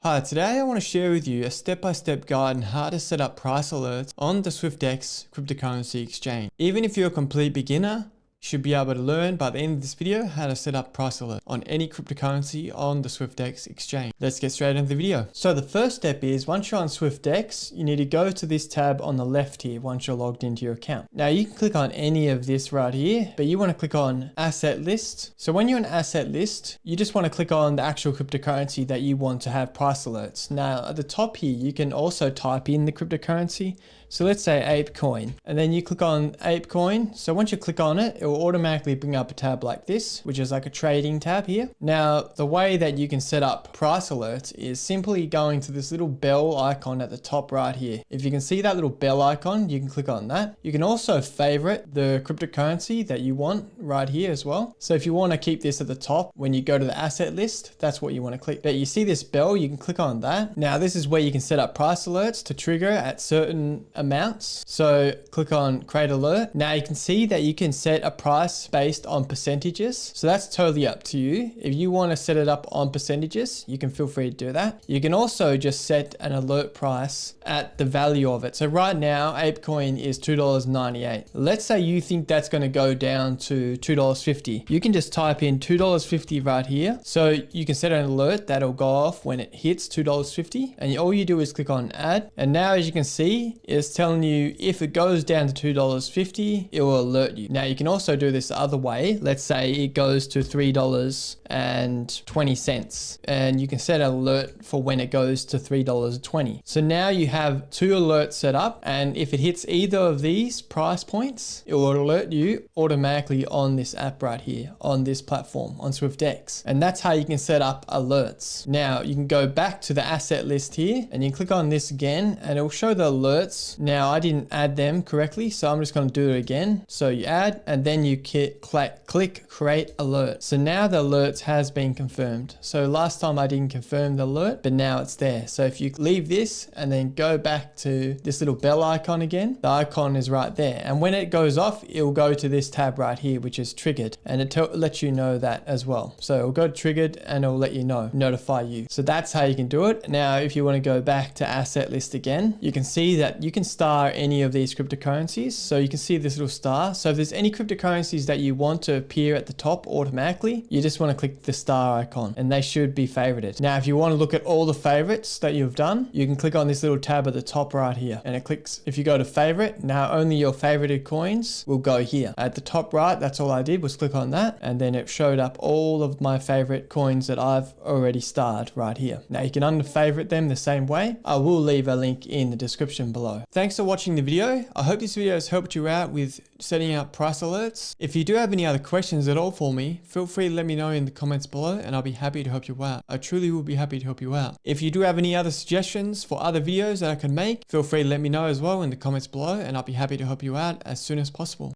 Hi, today I want to share with you a step-by-step guide on how to set up price alerts on the Swyftx cryptocurrency exchange. Even if you're a complete beginner, you should be able to learn by the end of this video how to set up price alert on any cryptocurrency on the Swyftx exchange. Let's get straight into the video. So the first step is once you're on Swyftx, you need to go to this tab on the left here once you're logged into your account. Now you can click on any of this right here, but you want to click on asset list. So when you're in asset list, you just want to click on the actual cryptocurrency that you want to have price alerts. Now at the top here, you can also type in the cryptocurrency. So let's say ApeCoin, and then you click on ApeCoin. So once you click on it, it will automatically bring up a tab like this, which is like a trading tab here. Now, the way that you can set up price alerts is simply going to this little bell icon at the top right here. If you can see that little bell icon, you can click on that. You can also favorite the cryptocurrency that you want right here as well. So if you want to keep this at the top, when you go to the asset list, that's what you want to click. But you see this bell, you can click on that. Now, this is where you can set up price alerts to trigger at certain amounts. So click on create alert. Now you can see that you can set a price based on percentages. So that's totally up to you. If you want to set it up on percentages, you can feel free to do that. You can also just set an alert price at the value of it. So right now, ApeCoin is $2.98. Let's say you think that's going to go down to $2.50. You can just type in $2.50 right here. So you can set an alert that'll go off when it hits $2.50. And all you do is click on add. And now as you can see, it's telling you if it goes down to $2.50, it will alert you. Now you can also do this the other way. Let's say it goes to $3.20 and you can set an alert for when it goes to $3.20. So now you have two alerts set up, and if it hits either of these price points, it will alert you automatically on this app right here, on this platform, on Swyftx. And that's how you can set up alerts. Now you can go back to the asset list here and you can click on this again and it will show the alerts. Now I didn't add them correctly, so I'm just going to do it again. So you add and then you click create alert. So now the alert has been confirmed. So last time I didn't confirm the alert, but now it's there. So if you leave this and then go back to this little bell icon again, the icon is right there. And when it goes off, it will go to this tab right here, which is triggered, and it lets you know that as well. So it'll go to triggered and it'll let you know, notify you. So that's how you can do it. Now, if you want to go back to asset list again, you can see that you can star any of these cryptocurrencies. So you can see this little star. So if there's any cryptocurrencies that you want to appear at the top automatically, you just want to click the star icon and they should be favorited. Now, if you want to look at all the favorites that you've done, you can click on this little tab at the top right here and it clicks. If you go to favorite, now only your favorited coins will go here. At the top right, that's all I did was click on that and then it showed up all of my favorite coins that I've already starred right here. Now you can unfavorite them the same way. I will leave a link in the description below. Thanks for watching the video. I hope this video has helped you out with setting up price alerts. If you do have any other questions at all for me, feel free to let me know in the comments below and I'll be happy to help you out. I truly will be happy to help you out. If you do have any other suggestions for other videos that I can make, feel free to let me know as well in the comments below and I'll be happy to help you out as soon as possible.